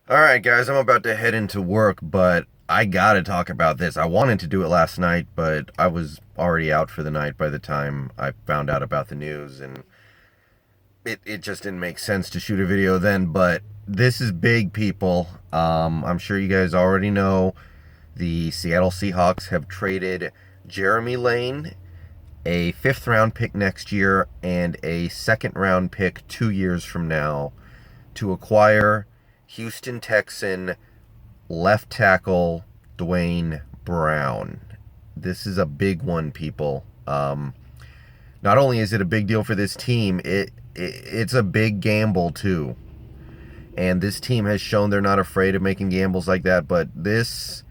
All right, guys, I'm about to head into work, but I gotta talk about this. I wanted to do it last night, but I was already out for the night by the time I found out about the news, and it just didn't make sense to shoot a video then. But this is big, people. I'm sure you guys already know the Seattle Seahawks have traded Jeremy Lane, a fifth round pick next year, and a second round pick 2 years from now to acquire Houston Texan left tackle Duane Brown. This is a big one, people. Not only is it a big deal for this team, it's a big gamble too. And this team has shown they're not afraid of making gambles like that. But there's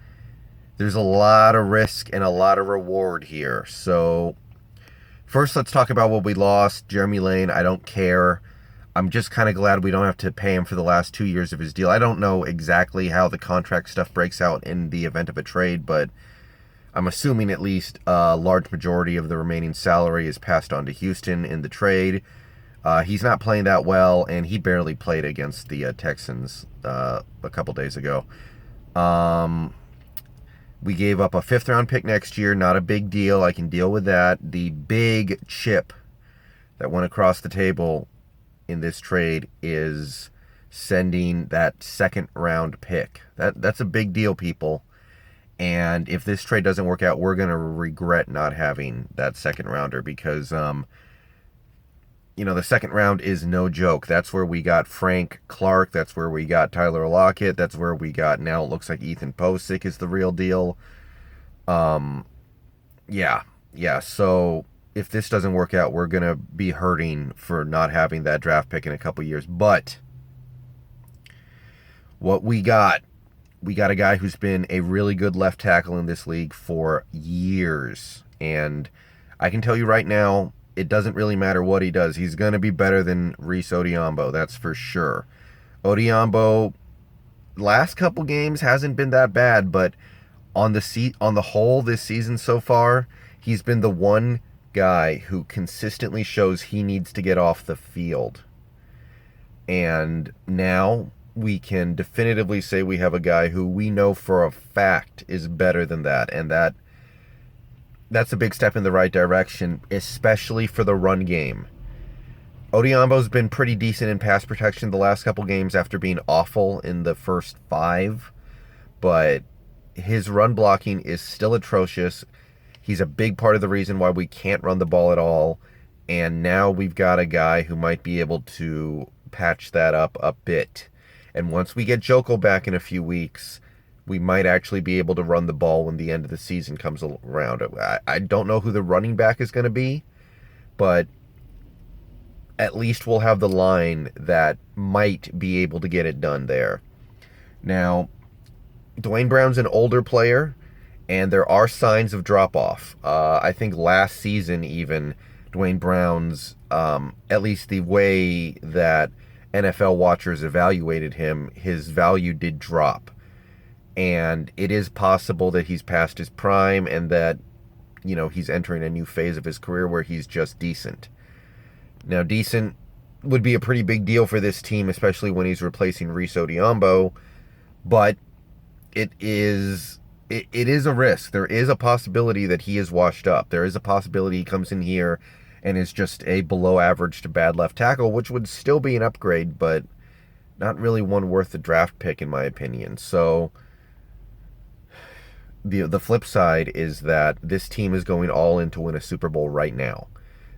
a lot of risk and a lot of reward here. So first, let's talk about what we lost. Jeremy Lane, I don't care. I'm just kind of glad we don't have to pay him for the last 2 years of his deal. I don't know exactly how the contract stuff breaks out in the event of a trade, but I'm assuming at least a large majority of the remaining salary is passed on to Houston in the trade. He's not playing that well, and he barely played against the Texans a couple days ago. We gave up a fifth round pick next year. Not a big deal. I can deal with that. The big chip that went across the table in this trade is sending that second round pick. That's a big deal, people. And if this trade doesn't work out, we're gonna regret not having that second rounder because the second round is no joke. That's where we got Frank Clark. That's where we got Tyler Lockett. That's where we got, now it looks like Ethan Posick is the real deal. Um, yeah, yeah. So if this doesn't work out, we're gonna be hurting for not having that draft pick in a couple years. But what we got a guy who's been a really good left tackle in this league for years, and I can tell you right now, it doesn't really matter what he does. He's gonna be better than Reese Odiombo, that's for sure. Odiombo, last couple games hasn't been that bad, but on the whole this season so far, he's been the one guy who consistently shows he needs to get off the field. And now we can definitively say we have a guy who we know for a fact is better than that, and that's a big step in the right direction, especially for the run game. Odiombo's been pretty decent in pass protection the last couple games after being awful in the first five, but his run blocking is still atrocious. He's a big part of the reason why we can't run the ball at all. And now we've got a guy who might be able to patch that up a bit. And once we get Joko back in a few weeks, we might actually be able to run the ball when the end of the season comes around. I don't know who the running back is going to be, but at least we'll have the line that might be able to get it done there. Now, Duane Brown's an older player, and there are signs of drop off. I think last season, even Duane Brown's, at least the way that NFL watchers evaluated him, his value did drop. And it is possible that he's past his prime and that, he's entering a new phase of his career where he's just decent. Now, decent would be a pretty big deal for this team, especially when he's replacing Reese Odiombo, but it is a risk. There is a possibility that he is washed up. There is a possibility he comes in here and is just a below average to bad left tackle, which would still be an upgrade, but not really one worth the draft pick in my opinion. So the flip side is that this team is going all in to win a Super Bowl right now.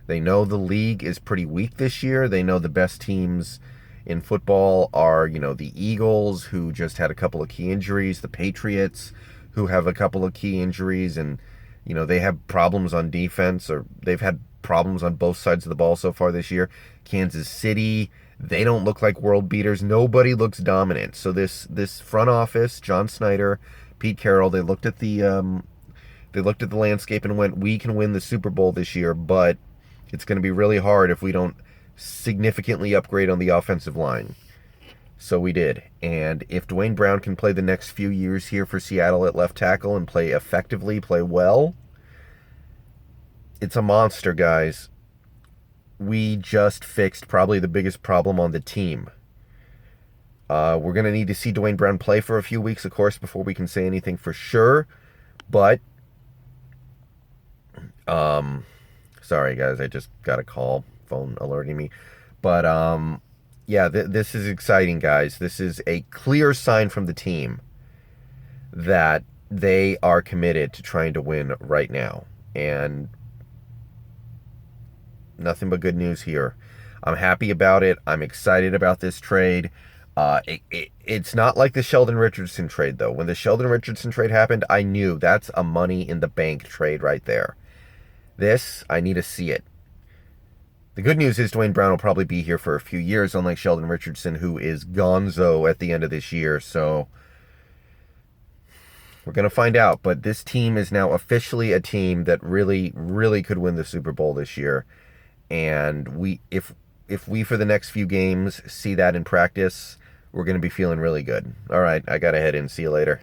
They know the league is pretty weak this year. They know the best teams in football are, the Eagles, who just had a couple of key injuries, the Patriots, who have a couple of key injuries, and, they have problems on defense, or they've had problems on both sides of the ball so far this year. Kansas City, they don't look like world beaters. Nobody looks dominant. So this front office, John Snyder, Pete Carroll, they looked at the landscape and went, we can win the Super Bowl this year, but it's going to be really hard if we don't significantly upgrade on the offensive line. So we did. And if Duane Brown can play the next few years here for Seattle at left tackle and play effectively, play well, it's a monster, guys. We just fixed probably the biggest problem on the team. We're going to need to see Duane Brown play for a few weeks, of course, before we can say anything for sure. But, sorry, guys, I just got a call, phone alerting me. But, yeah, this is exciting, guys. This is a clear sign from the team that they are committed to trying to win right now. And nothing but good news here. I'm happy about it. I'm excited about this trade. It's not like the Sheldon Richardson trade, though. When the Sheldon Richardson trade happened, I knew that's a money in the bank trade right there. This, I need to see it. The good news is Duane Brown will probably be here for a few years, unlike Sheldon Richardson, who is gonzo at the end of this year. So we're going to find out. But this team is now officially a team that really, really could win the Super Bowl this year. And if we for the next few games see that in practice, we're going to be feeling really good. All right, I got to head in. See you later.